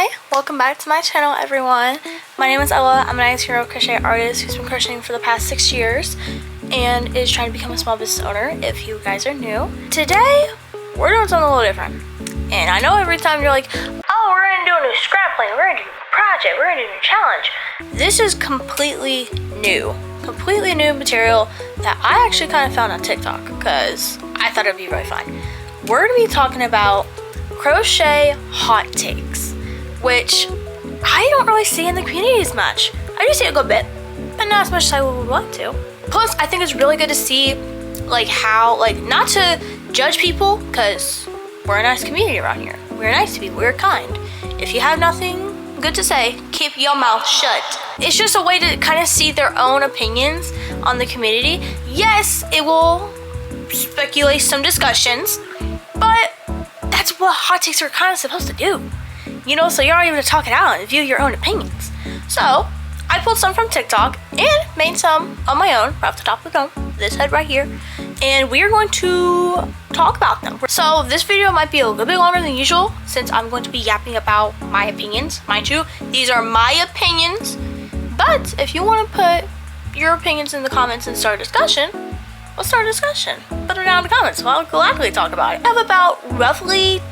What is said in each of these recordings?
Hi, welcome back to my channel, everyone. My name is Ella. I'm an IT crochet artist who's been crocheting for the past 6 years and is trying to become a small business owner if you guys are new. Today, we're doing something a little different. And I know every time you're like, oh, we're gonna do a new scrap plan, we're gonna do a project, we're gonna do a new challenge. This is completely new material that I actually kind of found on TikTok because I thought it'd be really fun. We're gonna be talking about crochet hot takes, which I don't really see in the community as much. I do see a good bit, but not as much as I would want to. Plus, I think it's really good to see how, not to judge people, because we're a nice community around here. We're nice to people, we're kind. If you have nothing good to say, keep your mouth shut. It's just a way to kind of see their own opinions on the community. Yes, it will speculate some discussions, but that's what hot takes are kind of supposed to do. You know, so you're not even to talk it out and view your own opinions. So, I pulled some from TikTok and made some on my own, right off the top of the dome, this head right here. And we are going to talk about them. So, this video might be a little bit longer than usual since I'm going to be yapping about my opinions. Mind you, these are my opinions. But, if you want to put your opinions in the comments and start a discussion, let's start a discussion. Put it down in the comments. Well, I'll gladly talk about it. I have about roughly,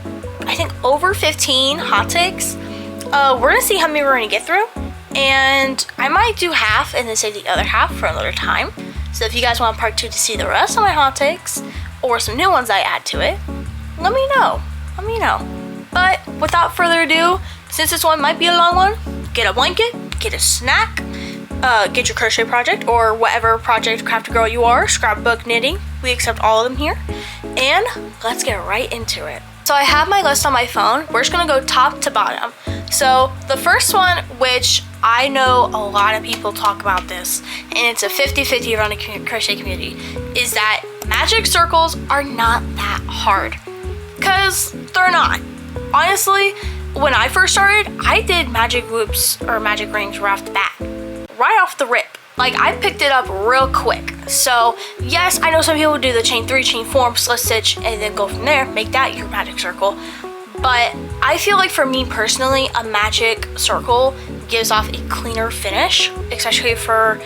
I think, over 15 hot takes. We're gonna see how many we're gonna get through, and I might do half and then save the other half for another time. So if you guys want part 2 to see the rest of my hot takes or some new ones I add to it, let me know. But without further ado, since this one might be a long one, get a blanket, get a snack, get your crochet project or whatever project crafter girl you are, scrapbook, knitting. We accept all of them here, and let's get right into it. So I have my list on my phone. We're just gonna go top to bottom. So the first one, which I know a lot of people talk about this, and it's a 50-50 around the crochet community, is that magic circles are not that hard. Cause they're not. Honestly, when I first started, I did magic loops or magic rings right off the bat. Right off the rip. I picked it up real quick. So yes, I know some people do the chain 3, chain 4, slip stitch, and then go from there, make that your magic circle. But I feel like for me personally, a magic circle gives off a cleaner finish, especially for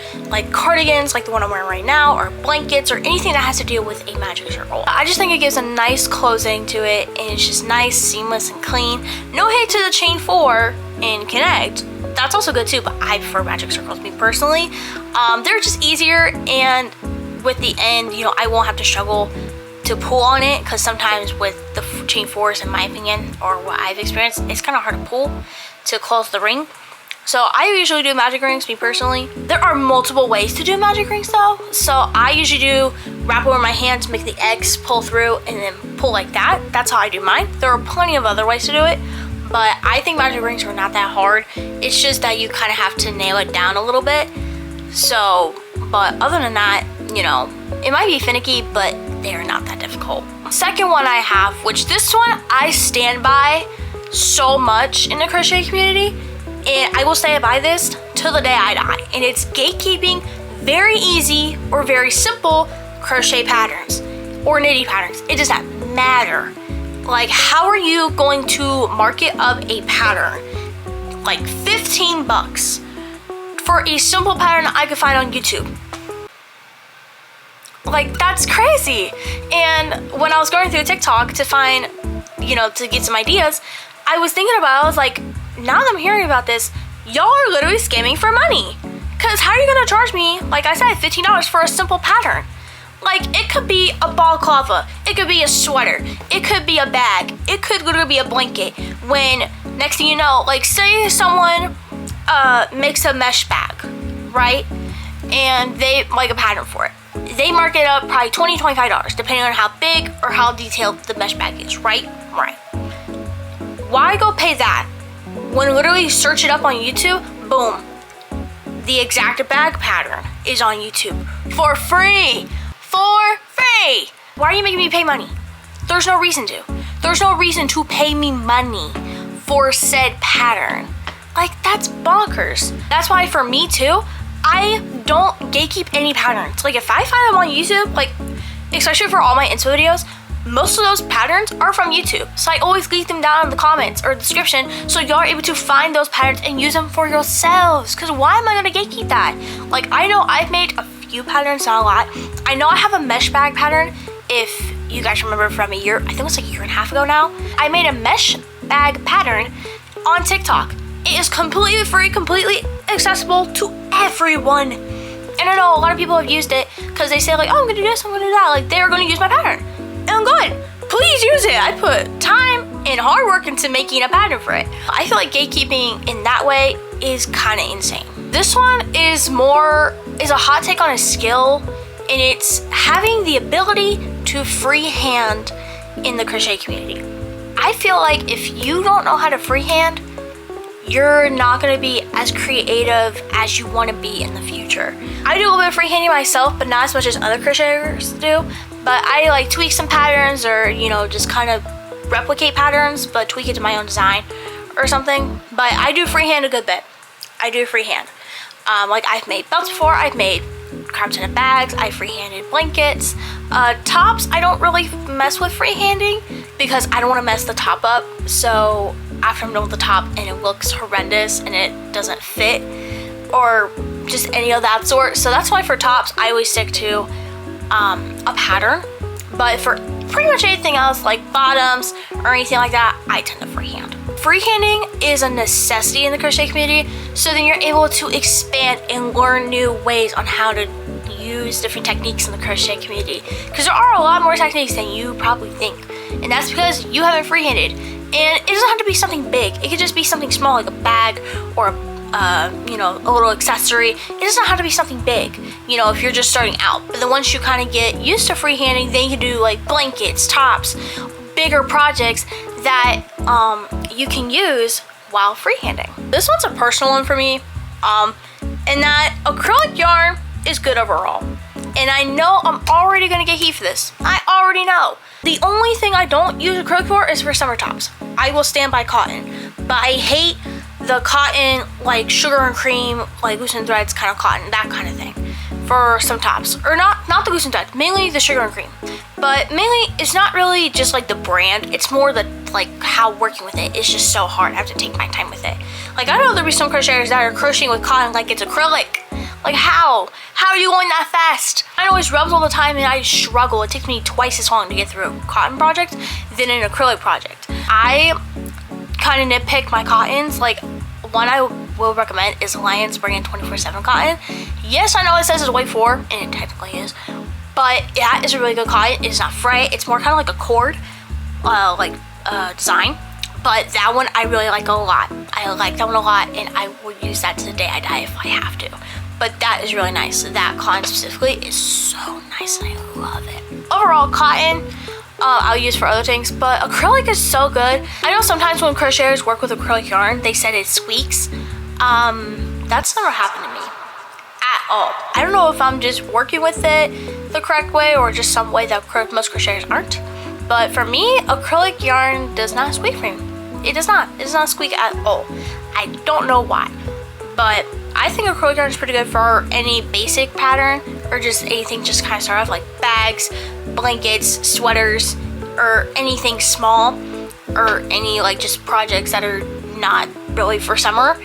cardigans like the one I'm wearing right now, or blankets, or anything that has to deal with a magic circle. I just think it gives a nice closing to it, and it's just nice, seamless, and clean. No hate to the chain 4 and connect. That's also good too, but I prefer magic circles, me personally. They're just easier, and with the end, I won't have to struggle to pull on it, because sometimes with the chain 4s, in my opinion, or what I've experienced, it's kind of hard to pull to close the ring. So I usually do magic rings, me personally. There are multiple ways to do magic rings though. So I usually do wrap over my hands, make the X, pull through, and then pull like that. That's how I do mine. There are plenty of other ways to do it, but I think magic rings are not that hard. It's just that you kind of have to nail it down a little bit. So, but other than that, it might be finicky, but they're not that difficult. Second one I have, which this one I stand by so much in the crochet community, and I will stay by this till the day I die, and it's gatekeeping very easy or very simple crochet patterns or knitting patterns. It does not matter. How are you going to market up a pattern 15 bucks for a simple pattern I could find on YouTube? That's crazy. And when I was going through TikTok to find, to get some ideas, I was thinking about it. I was like, now that I'm hearing about this, y'all are literally scamming for money. Because how are you going to charge me, like I said, $15 for a simple pattern? It could be a balaclava, it could be a sweater, it could be a bag, it could literally be a blanket. When next thing you know, say someone makes a mesh bag, right? And they a pattern for it. They mark it up probably $20, $25, depending on how big or how detailed the mesh bag is, right? Right. Why go pay that when literally you search it up on YouTube, boom, the exact bag pattern is on YouTube for free. For free! Why are you making me pay money? There's no reason to. There's no reason to pay me money for said pattern. That's bonkers. That's why for me too, I don't gatekeep any patterns. If I find them on YouTube, especially for all my Insta videos, most of those patterns are from YouTube. So I always leave them down in the comments or description so y'all are able to find those patterns and use them for yourselves. Because why am I gonna gatekeep that? Like, I know I've made a few patterns, not a lot. I know I have a mesh bag pattern. If you guys remember from a year, I think it was like a year and a half ago now, I made a mesh bag pattern on TikTok. It is completely free, completely accessible to everyone. And I know a lot of people have used it because they say like, oh, I'm gonna do this, I'm gonna do that. Like, they're gonna use my pattern. And I'm good. Please use it. I put time and hard work into making a pattern for it. I feel like gatekeeping in that way is kind of insane. This one is a hot take on a skill, and it's having the ability to freehand in the crochet community. I feel like if you don't know how to freehand, you're not gonna be as creative as you wanna be in the future. I do a little bit of freehanding myself, but not as much as other crocheters do. But I like tweak some patterns or, you know, just kind of replicate patterns, but tweak it to my own design or something. But I do freehand a good bit. I do freehand. Like, I've made belts before, I've made crop tinted bags, I freehanded blankets. Tops, I don't really mess with freehanding because I don't want to mess the top up. So after I'm done with the top and it looks horrendous and it doesn't fit or just any of that sort. So that's why for tops, I always stick to a pattern. But for pretty much anything else like bottoms or anything like that, I tend to freehand. Freehanding is a necessity in the crochet community, so then you're able to expand and learn new ways on how to use different techniques in the crochet community, because there are a lot more techniques than you probably think, and that's because you haven't freehanded. And it doesn't have to be something big. It could just be something small, like a bag or you know, a little accessory. It doesn't have to be something big, you know, if you're just starting out. But then once you kind of get used to freehanding, then you can do like blankets, tops, bigger projects that you can use while freehanding. This one's a personal one for me, in that acrylic yarn is good overall. And I know I'm already gonna get heat for this. I already know. The only thing I don't use acrylic for is for summer tops. I will stand by cotton, but I hate the cotton, like sugar and cream, like loose and threads kind of cotton, that kind of thing for some tops. Or not the loose and threads, mainly the sugar and cream. But mainly, it's not really just like the brand, it's more the like how working with it is just so hard. I have to take my time with it. Like, I know there'll be some crocheters that are crocheting with cotton like it's acrylic. Like, how? How are you going that fast? I always rubs all the time and I struggle. It takes me twice as long to get through a cotton project than an acrylic project. I kind of nitpick my cottons. Like, one I will recommend is Alliance Bring In 24/7 cotton. Yes, I know it says it's weight 4, and it technically is, but that is a really good cotton. It is not fray. It's more kind of like a cord, design. But that one I really like a lot. I like that one a lot, and I will use that to the day I die if I have to. But that is really nice. That cotton specifically is so nice, and I love it. Overall, cotton I'll use for other things, but acrylic is so good. I know sometimes when crocheters work with acrylic yarn, they said it squeaks. That's never happened to me at all. I don't know if I'm just working with it the correct way or just some way that most crocheters aren't. But for me, acrylic yarn does not squeak for me. It does not. It does not squeak at all. I don't know why, but I think acrylic yarn is pretty good for any basic pattern or just anything just kind of start off, like bags, blankets, sweaters, or anything small, or any like just projects that are not really for summer.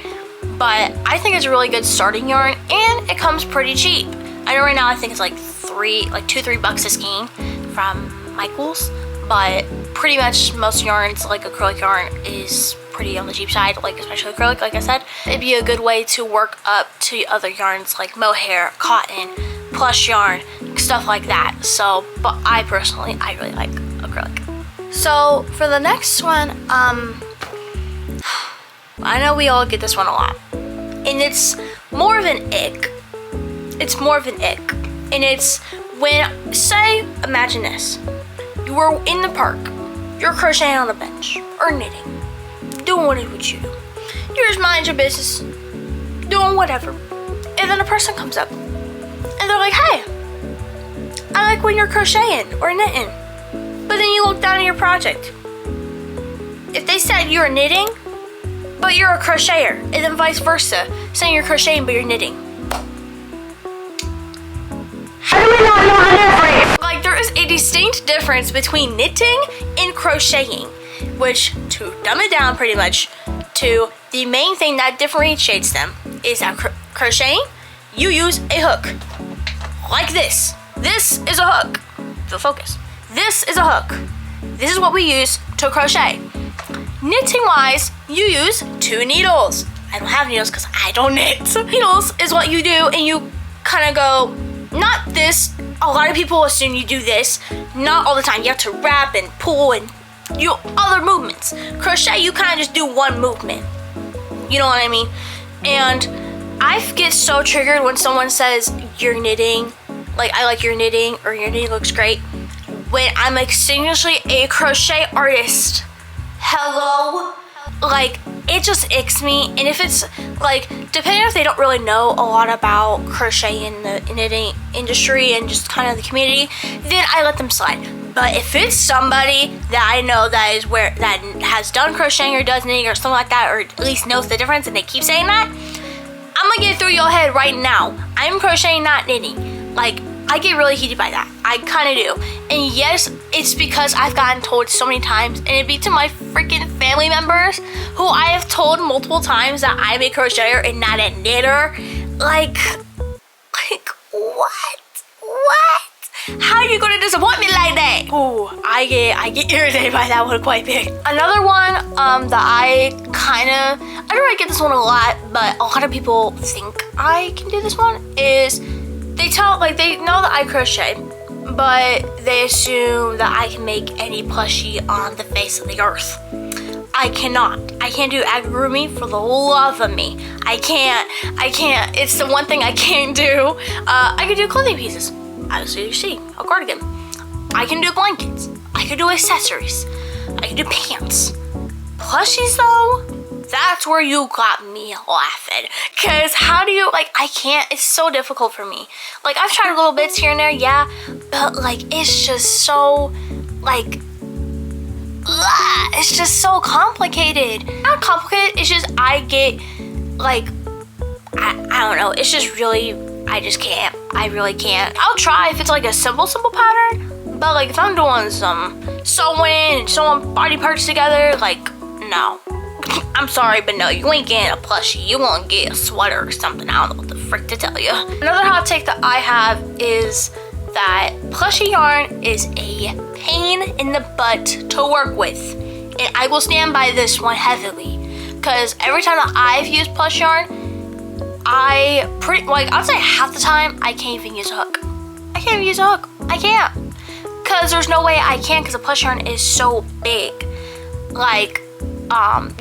But I think it's a really good starting yarn, and it comes pretty cheap. I know right now I think it's like $2-3 a skein from Michael's, but pretty much most yarns, like acrylic yarn, is pretty on the cheap side, like especially acrylic, like I said. It'd be a good way to work up to other yarns like mohair, cotton, plush yarn, stuff like that. So, but I personally, I really like acrylic. So for the next one, I know we all get this one a lot, and it's more of an ick. It's more of an ick, and it's when, say, imagine this. You were in the park, you're crocheting on the bench, or knitting, doing what you do. You're just minding your business, doing whatever. And then a person comes up, and they're like, hey, I like when you're crocheting or knitting. But then you look down at your project. If they said you're knitting, but you're a crocheter, and then vice versa, saying you're crocheting but you're knitting. How do we not know the difference? Like, there is a distinct difference between knitting and crocheting, which, to dumb it down pretty much, to the main thing that differentiates them is that crocheting, you use a hook. Like this. This is a hook. Feel focus. This is a hook. This is what we use to crochet. Knitting wise, you use 2 needles. I don't have needles because I don't knit. Needles is what you do, and you kind of go, not this. A lot of people assume you do this. Not all the time. You have to wrap and pull and do other movements. Crochet, you kind of just do one movement. You know what I mean? And I get so triggered when someone says you're knitting, like I like your knitting or your knitting looks great, when I'm like seriously a crochet artist. Hello? Like, it just icks me. And if it's like, depending if they don't really know a lot about crochet in the knitting industry and just kind of the community, then I let them slide. But if it's somebody that I know that has done crocheting or does knitting or something like that, or at least knows the difference, and they keep saying that, I'm gonna get it through your head right now. I'm crocheting, not knitting. Like, I get really heated by that. I kind of do. And yes, it's because I've gotten told so many times, and it'd be to my freaking family members who I have told multiple times that I'm a crocheter and not a knitter. Like what? How are you gonna disappoint me like that? Ooh, I get irritated by that one quite big. Another one that I don't really get this one a lot, but a lot of people think I can do this one, is they know that I crochet, but they assume that I can make any plushie on the face of the earth. I cannot. I can't do amigurumi for the love of me. I can't. It's the one thing I can't do. I can do clothing pieces. Obviously, you see, a cardigan. I can do blankets. I can do accessories. I can do pants. Plushies, though, that's where you got me laughing. Because how do you, I can't, it's so difficult for me. Like, I've tried little bits here and there, yeah, but, it's just so, it's just so complicated. Not complicated, it's just I get, I don't know, it's just really, I just can't. I really can't. I'll try if it's a simple pattern, but if I'm doing some sewing and sewing body parts together, no. I'm sorry, but no, you ain't getting a plushie. You won't get a sweater or something. I don't know what the frick to tell you. Another hot take that I have is that plushie yarn is a pain in the butt to work with. And I will stand by this one heavily. Because every time that I've used plush yarn, I'd say half the time, I can't even use a hook. I can't even use a hook. I can't. Because there's no way I can, because the plush yarn is so big.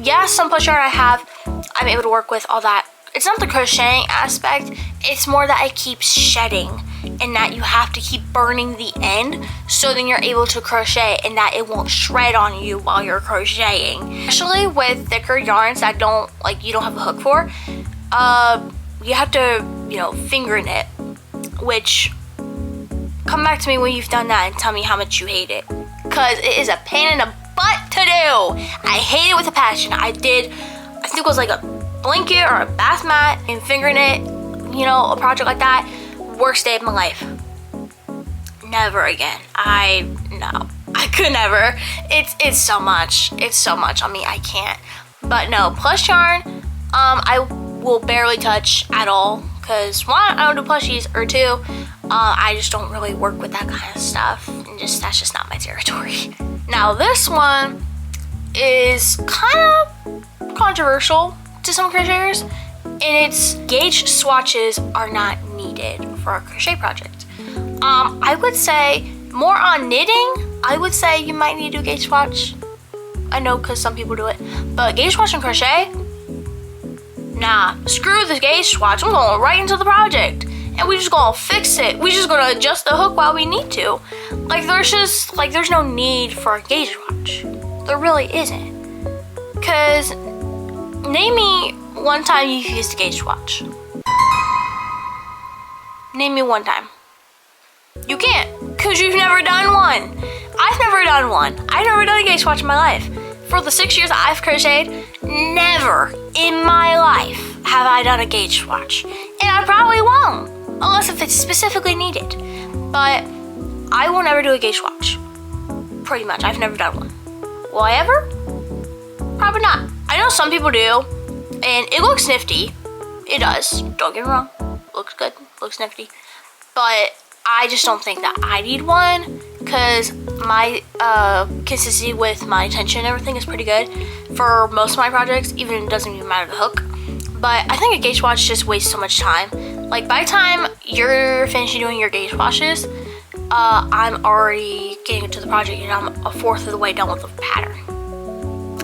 Yeah, some plush yarn I have, I'm able to work with all that. It's not the crocheting aspect, it's more that I keep shedding and that you have to keep burning the end so then you're able to crochet and that it won't shred on you while you're crocheting. Especially with thicker yarns that you don't have a hook for, you have to, finger knit, which, come back to me when you've done that and tell me how much you hate it. Because it is a pain in the butt to do. I hate it with a passion. I think it was a blanket or a bath mat and finger knit, a project like that. Worst day of my life. Never again. No. I could never. It's so much. It's so much on me. I can't. But no, plush yarn, I will barely touch at all. Because one, I don't do plushies, or two, I just don't really work with that kind of stuff. And that's just not my territory. Now this one is kind of controversial to some crocheters, and it's gauge swatches are not needed for a crochet project. I would say more on knitting, I would say you might need to do gauge swatch. I know because some people do it, but gauge swatch and crochet, nah, screw the gauge swatch. I'm going right into the project. And we just gonna fix it. We just gonna adjust the hook while we need to. There's no need for a gauge swatch. There really isn't. Cause name me one time you've used a gauge swatch. Name me one time. You can't, cause you've never done one. I've never done one. I've never done a gauge swatch in my life. For the 6 years I've crocheted, never in my life have I done a gauge swatch. And I probably won't. Unless if it's specifically needed. But I will never do a gauge swatch. Pretty much, I've never done one. Will I ever? Probably not. I know some people do, and it looks nifty. It does, don't get me wrong. Looks good, looks nifty. But I just don't think that I need one, because my consistency with my tension and everything is pretty good for most of my projects, even it doesn't even matter the hook. But I think a gauge swatch just wastes so much time. Like, by the time you're finished doing your gauge swatches, I'm already getting into the project and I'm a fourth of the way done with the pattern.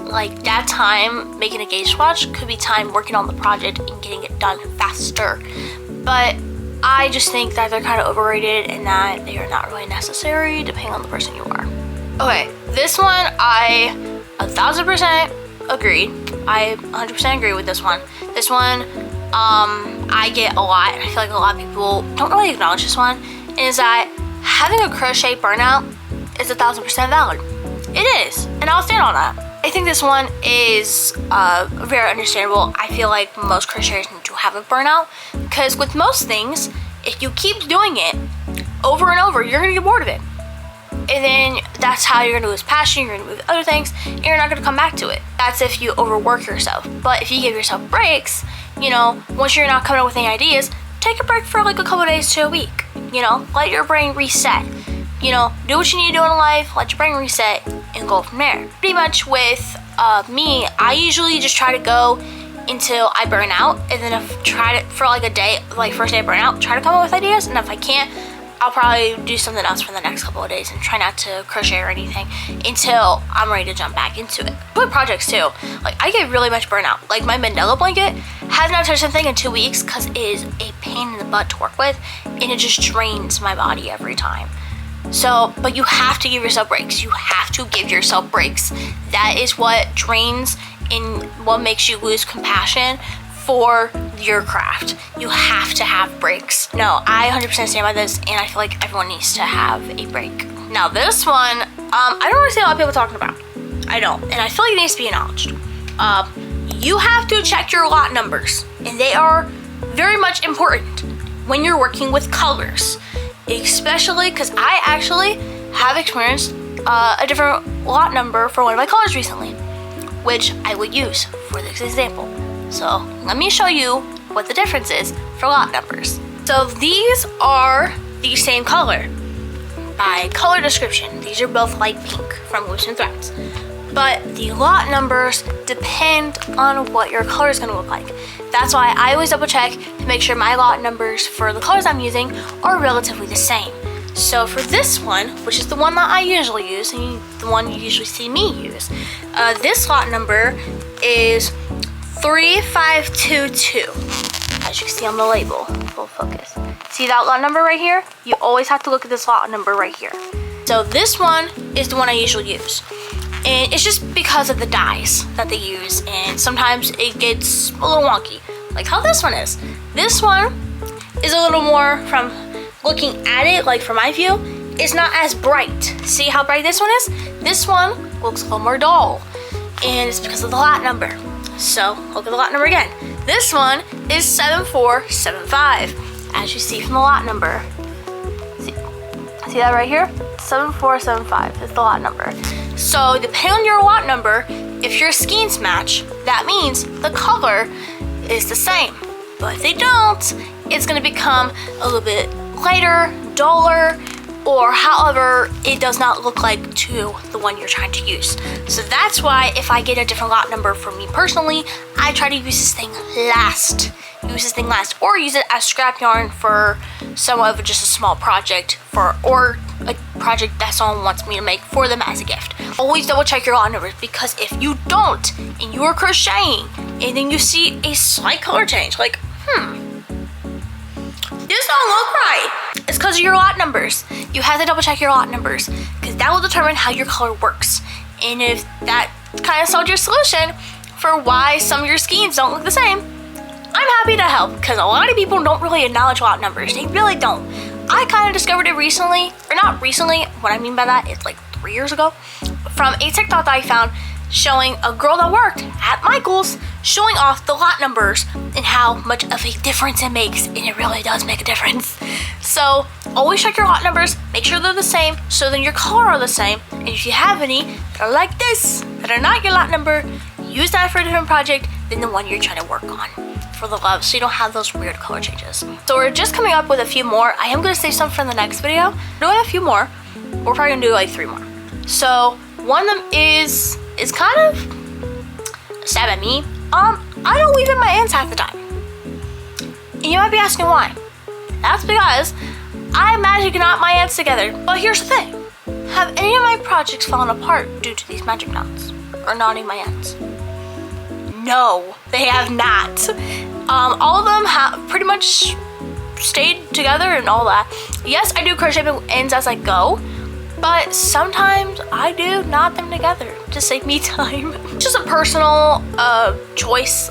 Like, that time making a gauge swatch could be time working on the project and getting it done faster. But I just think that they're kind of overrated and that they are not really necessary depending on the person you are. Okay, this one I 1000% agree. I 100% agree with this one. This one, I get a lot, and I feel like a lot of people don't really acknowledge this one, is that having a crochet burnout is 1000% valid. It is, and I'll stand on that. I think this one is very understandable. I feel like most crocheters need to have a burnout, because with most things, if you keep doing it over and over, you're gonna get bored of it. And then that's how you're gonna lose passion, you're gonna move other things, and you're not gonna come back to it. That's if you overwork yourself. But if you give yourself breaks, you know, once you're not coming up with any ideas, take a break for like a couple days to a week. You know, let your brain reset. You know, do what you need to do in life, let your brain reset, and go from there. Pretty much with me, I usually just try to go until I burn out, and then if try to, for like a day, like first day I burn out, try to come up with ideas, and if I can't, I'll probably do something else for the next couple of days and try not to crochet or anything until I'm ready to jump back into it. With projects too, like I get really much burnout. Like my Mandela blanket, have not touched something in 2 weeks because it is a pain in the butt to work with, and it just drains my body every time. So, but you have to give yourself breaks. You have to give yourself breaks. That is what drains and what makes you lose compassion for your craft. You have to have breaks. No, I 100% stand by this, and I feel like everyone needs to have a break. Now this one, I don't really see a lot of people talking about. I don't, and I feel like it needs to be acknowledged. You have to check your lot numbers, and they are very much important when you're working with colors. Especially because I actually have experienced a different lot number for one of my colors recently, which I would use for this example. So let me show you what the difference is for lot numbers. So these are the same color. By color description, these are both light pink from Loops and Threads. But the lot numbers depend on what your color is going to look like. That's why I always double check to make sure my lot numbers for the colors I'm using are relatively the same. So for this one, which is the one that I usually use, and the one you usually see me use, this lot number is 3522. As you can see on the label, full focus. See that lot number right here? You always have to look at this lot number right here. So this one is the one I usually use. And it's just because of the dyes that they use, and sometimes it gets a little wonky, like how this one is. This one is a little more, from looking at it, like from my view, it's not as bright. See how bright this one is? This one looks a little more dull, and it's because of the lot number. So look at the lot number again. This one is 7475, as you see from the lot number. See that right here? 7475 is the lot number. So depending on your lot number, if your skeins match, that means the color is the same. But if they don't, it's gonna become a little bit lighter, duller, or however it does not look like to the one you're trying to use. So that's why if I get a different lot number for me personally, I try to use this thing last. Or use it as scrap yarn for somewhat of just a small project, or a project that someone wants me to make for them as a gift. Always double check your lot numbers, because if you don't and you are crocheting and then you see a slight color change, like this don't look right, it's because of your lot numbers. You have to double check your lot numbers, because that will determine how your color works. And if that kind of solves your solution for why some of your skeins don't look the same, I'm happy to help, because a lot of people don't really acknowledge lot numbers. They really don't. I kind of discovered it recently, or not recently. What I mean by that, it's like 3 years ago, from a TikTok that I found showing a girl that worked at Michael's showing off the lot numbers and how much of a difference it makes, and it really does make a difference. So always check your lot numbers, make sure they're the same, so then your color are the same. And if you have any that are like this, that are not your lot number, use that for a different project than the one you're trying to work on for the love, so you don't have those weird color changes. So we're just coming up with a few more. I am gonna save some for the next video. Doing a few more. We're probably gonna do like 3 more. So one of them is kind of a stab at me. I don't weave in my ends half the time. And you might be asking why. That's because I magic knot my ends together. But here's the thing. Have any of my projects fallen apart due to these magic knots? Or knotting my ends? No, they have not. All of them have pretty much stayed together and all that. Yes, I do crochet ends as I go, but sometimes I do knot them together to save me time. Just a personal choice.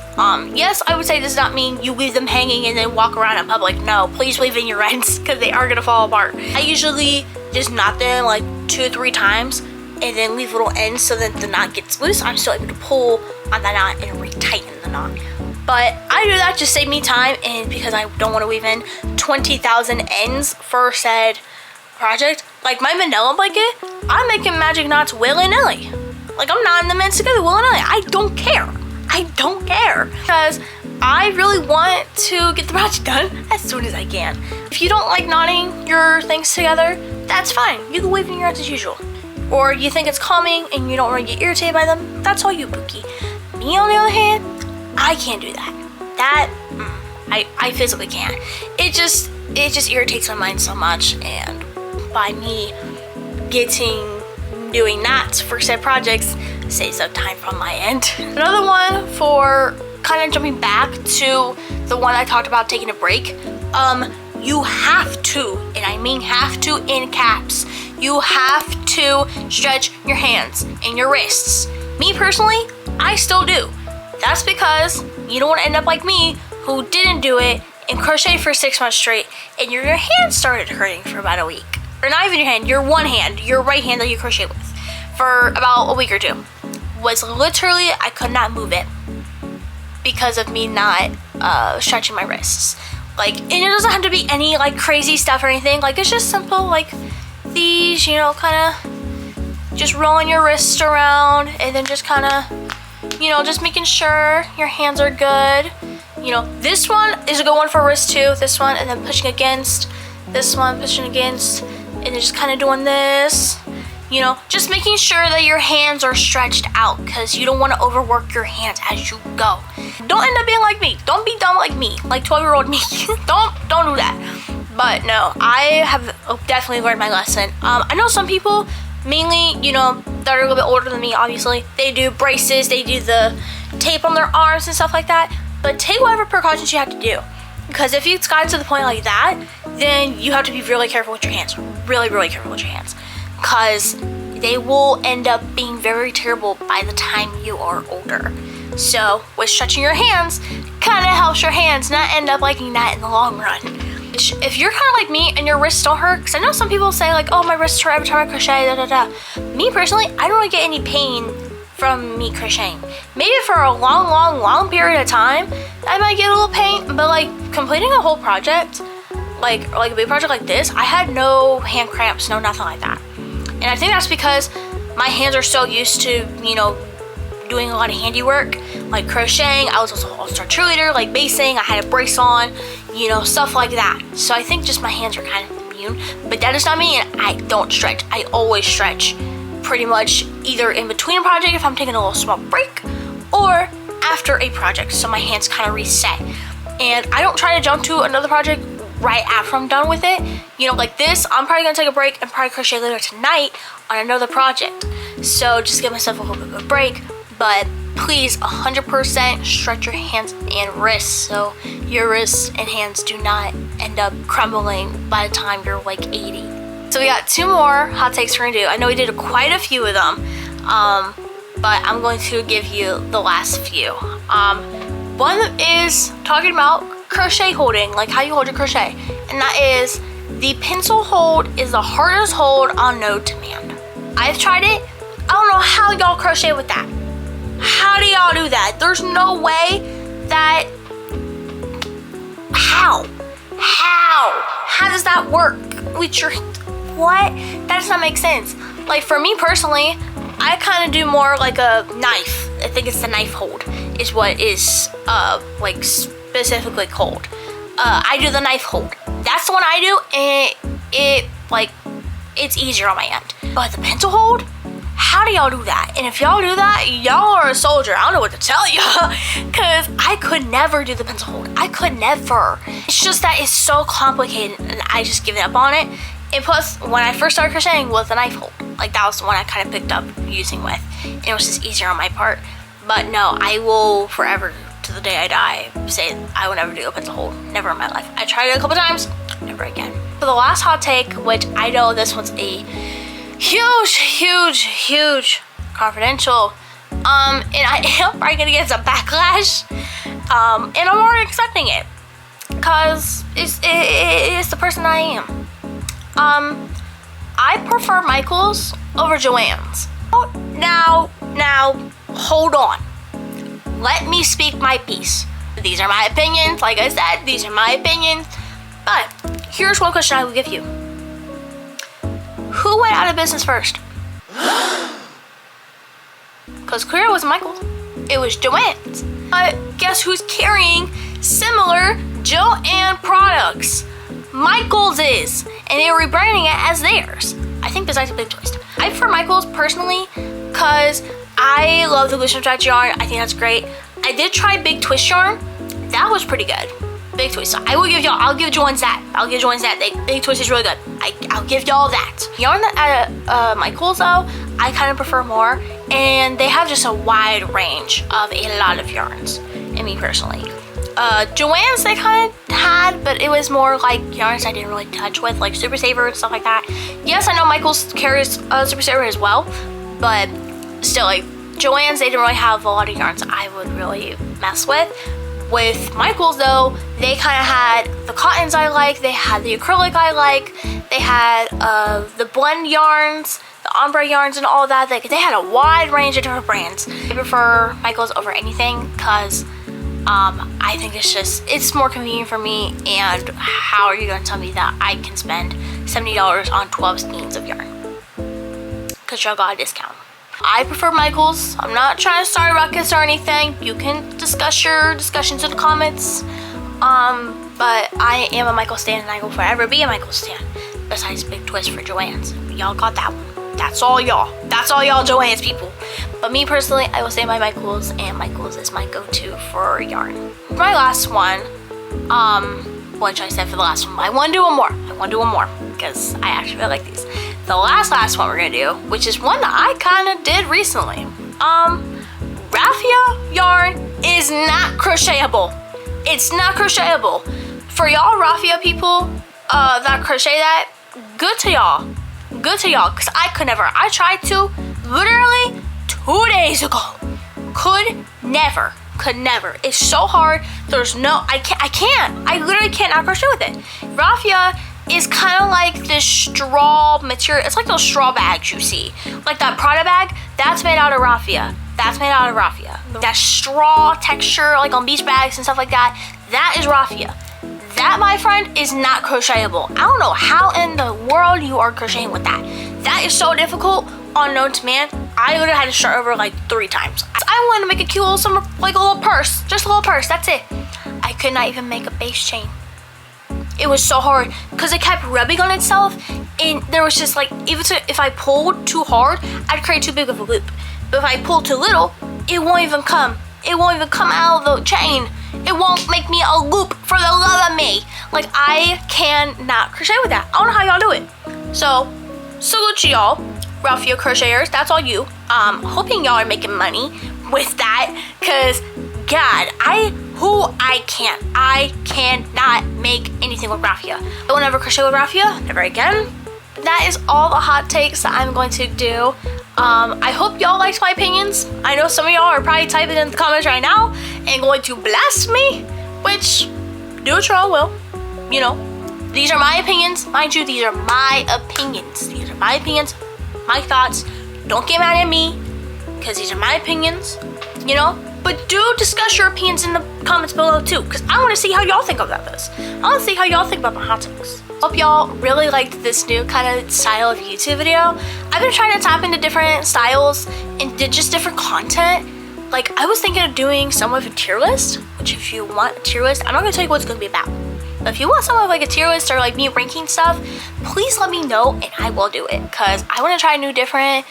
Yes, I would say this does not mean you leave them hanging and then walk around in public. No, please leave in your ends because they are gonna fall apart. I usually just knot them like 2 or 3 times and then leave little ends so that the knot gets loose. I'm still able to pull on that knot and retighten the knot. But I do that to save me time and because I don't want to weave in 20,000 ends for said project. Like my manila blanket, I'm making magic knots willy-nilly. Like I'm knotting them ends together willy-nilly. I don't care. I don't care. Because I really want to get the project done as soon as I can. If you don't like knotting your things together, that's fine. You can weave in your ends as usual. Or you think it's calming and you don't want to get irritated by them, that's all you, Pookie. Me on the other hand, I can't do that. I physically can't. It just irritates my mind so much, and by me doing knots for said projects saves up time from my end. Another one for kind of jumping back to the one I talked about taking a break. You have to, and I mean have to in caps, you have to stretch your hands and your wrists. Me personally, I still do. That's because you don't want to end up like me who didn't do it and crochet for 6 months straight and your hand started hurting for about a week. Or not even your hand, your one hand, your right hand that you crochet with for about a week or 2. Was literally, I could not move it because of me not stretching my wrists. Like, and it doesn't have to be any like crazy stuff or anything. Like it's just simple like these, you know, kind of just rolling your wrists around and then just kind of, you know, just making sure your hands are good. You know, this one is a good one for wrist too. This one, and then pushing against. This one, pushing against, and then just kind of doing this. You know, just making sure that your hands are stretched out because you don't want to overwork your hands as you go. Don't end up being like me. Don't be dumb like me, like 12-year-old me. don't do that. But no, I have definitely learned my lesson. I know some people, mainly, you know, that are a little bit older than me, obviously, they do braces, they do the tape on their arms and stuff like that. But take whatever precautions you have to do. Because if it's gotten to the point like that, then you have to be really careful with your hands. Really, really careful with your hands. Because they will end up being very terrible by the time you are older. So with stretching your hands, kind of helps your hands not end up liking that in the long run. If you're kind of like me and your wrists don't hurt, because I know some people say like, oh, my wrists hurt every time I crochet, Me personally, I don't really get any pain from me crocheting. Maybe for a long period of time, I might get a little pain, but like completing a whole project, like a big project like this, I had no hand cramps, no nothing like that. And I think that's because my hands are so used to, you know, doing a lot of handiwork, like crocheting. I was also an all-star cheerleader, like basing, I had a brace on, you know, stuff like that. So I think just my hands are kind of immune, but that does not mean I don't stretch. I always stretch pretty much either in between a project if I'm taking a little small break or after a project, so my hands kind of reset. And I don't try to jump to another project right after I'm done with it. You know, like this, I'm probably gonna take a break and probably crochet later tonight on another project. So just give myself a little bit of a break, but please 100% stretch your hands and wrists so your wrists and hands do not end up crumbling by the time you're like 80. So we got 2 more hot takes we're gonna do. I know we did quite a few of them, but I'm going to give you the last few. One is talking about crochet holding, like how you hold your crochet, and that is the pencil hold is the hardest hold on no demand. I've tried it. I don't know how y'all crochet with that. How do y'all do that? There's no way that, how does that work? with your, what? That does not make sense. Like for me personally, I kind of do more like a knife. I think it's the knife hold is what is like specifically called. I do the knife hold. That's the one I do, and it like it's easier on my end. But the pencil hold, how do y'all do that? And if y'all do that, y'all are a soldier. I don't know what to tell you, because I could never do the pencil hold. I could never. It's just that it's so complicated, and I just give up on it. And plus, when I first started crocheting was the knife hold. Like that was the one I kind of picked up using with, and it was just easier on my part. But no, I will forever, to the day I die, say I will never do a pencil hold. Never in my life. I tried it a couple times, never again. For the last hot take, which I know this one's a huge confidential, and I am probably gonna get some backlash, and I'm already expecting it, cause it's the person I am. I prefer Michael's over Joann's. Now, hold on. Let me speak my piece. These are my opinions. Like I said, these are my opinions. But here's one question I will give you. Who went out of business first? Because clearly it wasn't Michael's. It was Joann's. Guess who's carrying similar Joann products? Michael's is. And they were rebranding it as theirs. I think besides a big twist. I prefer Michael's personally because I love the glue stretch yarn. I think that's great. I did try Big Twist yarn. That was pretty good. Big Twist. So I'll give Joann's that. Big Twist is really good. I'll give y'all that. Yarn at Michael's though, I kind of prefer more. And they have just a wide range of a lot of yarns. And me personally. Joann's they kind of had, but it was more like yarns I didn't really touch with, like Super Saver and stuff like that. Yes, I know Michael's carries Super Saver as well, but still, like Joann's, they didn't really have a lot of yarns I would really mess with. With Michael's though, they kind of had the cottons I like, they had the acrylic I like, they had the blend yarns, the ombre yarns and all that. They had a wide range of different brands. I prefer Michael's over anything because I think it's more convenient for me, and how are you going to tell me that I can spend $70 on 12 skeins of yarn? Because y'all got a discount. I prefer Michael's. I'm not trying to start a ruckus or anything. You can discuss your discussions in the comments. But I am a Michael's stan, and I will forever be a Michael's stan. Besides Big Twist for Joann's. Y'all got that one. That's all y'all. That's all y'all Joann's people. But me personally, I will say my Michael's, and Michael's is my go-to for yarn. For my last one, which I said for the last one, I want to do one more because I actually really like these. The last one we're gonna do, which is one that I kind of did recently. Raffia yarn is not crochetable. It's not crochetable. For y'all raffia people that crochet that, good to y'all. Good to y'all, because I could never. I tried to literally 2 days ago. Could never. It's so hard. There's no, I can't. I literally cannot crochet with it. Raffia is kind of like this straw material. It's like those straw bags you see. Like that Prada bag, that's made out of raffia. That straw texture, like on beach bags and stuff like that, that is raffia. That, my friend, is not crochetable. I don't know how in the world you are crocheting with that. That is so difficult, unknown to man. I literally had to start over like 3 times. I wanted to make a cute little summer, like a little purse. Just a little purse, that's it. I could not even make a base chain. It was so hard because it kept rubbing on itself, and there was just like, if I pulled too hard, I'd create too big of a loop. But if I pull too little, it won't even come. It won't even come out of the chain. It won't make me a loop for the love of me. Like, I cannot crochet with that. I don't know how y'all do it. So, salute to y'all, raffia crocheters. That's all you. Hoping y'all are making money with that. Because, God, I cannot make anything with raffia. I will never crochet with raffia. Never again. That is all the hot takes that I'm going to do. I hope y'all liked my opinions. I know some of y'all are probably typing in the comments right now and going to blast me, which, do what y'all will. You know, these are my opinions. Mind you, these are my opinions. These are my opinions, my thoughts. Don't get mad at me, because these are my opinions, you know. But do discuss your opinions in the comments below too, because I want to see how y'all think about this. I want to see how y'all think about my hot takes. Hope y'all really liked this new kind of style of YouTube video. I've been trying to tap into different styles and did just different content. Like, I was thinking of doing some of a tier list, which if you want a tier list, I'm not going to tell you what it's going to be about. But if you want some of like a tier list or like me ranking stuff, please let me know and I will do it, because I want to try new different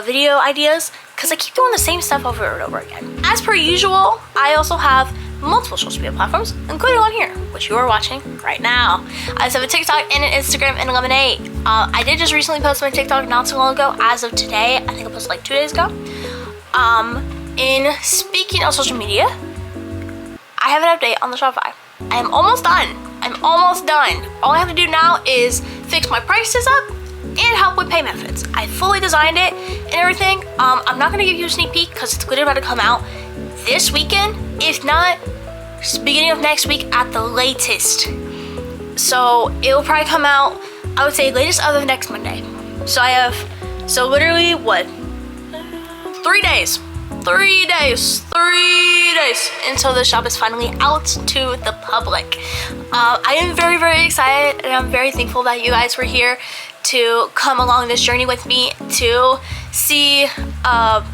video ideas, because I keep doing the same stuff over and over again. As per usual, I also have multiple social media platforms, including on here, which you are watching right now. I also have a TikTok and an Instagram and a Lemonade. I did just recently post my TikTok not so long ago. As of today, I think I posted like 2 days ago. In speaking of social media, I have an update on the Shopify. I am almost done. I'm almost done. All I have to do now is fix my prices up and help with pay methods. I fully designed it and everything. I'm not gonna give you a sneak peek because it's literally about to come out this weekend, if not beginning of next week at the latest. So it'll probably come out, I would say latest of next Monday. So I have, so literally what? 3 days. 3 days until the shop is finally out to the public. I am very, very excited, and I'm very thankful that you guys were here to come along this journey with me, to see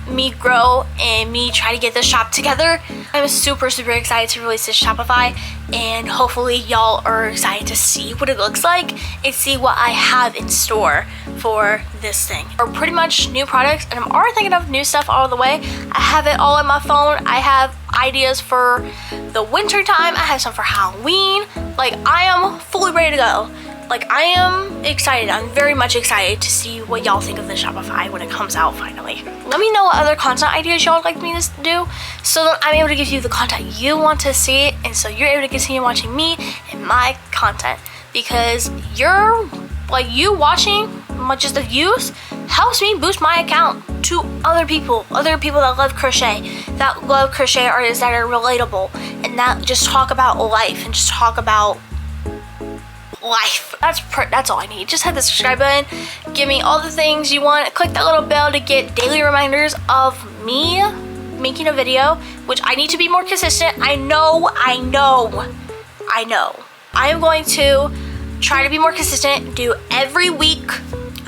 me grow and me try to get this shop together. I'm super, super excited to release this Shopify, and hopefully y'all are excited to see what it looks like and see what I have in store for this thing. Or pretty much new products, and I'm already thinking of new stuff all the way. I have it all on my phone. I have ideas for the winter time. I have some for Halloween. Like, I am fully ready to go. Like, I am excited. I'm very much excited to see what y'all think of the Shopify when it comes out finally. Let me know what other content ideas y'all would like me to do, so that I'm able to give you the content you want to see, and so you're able to continue watching me and my content, because you're, like, you watching just the views helps me boost my account to other people that love crochet, that love crochet artists that are relatable, and that just talk about life and just talk about life. That's all I need. Just hit the subscribe button, give me all the things you want, click that little bell to get daily reminders of me making a video, which I need to be more consistent. I know. I am going to try to be more consistent, do every week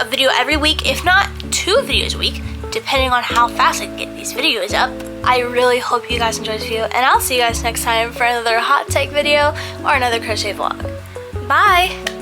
a video every week, if not 2 videos a week, depending on how fast I can get these videos up. I really hope you guys enjoyed this video, and I'll see you guys next time for another hot take video or another crochet vlog. Bye!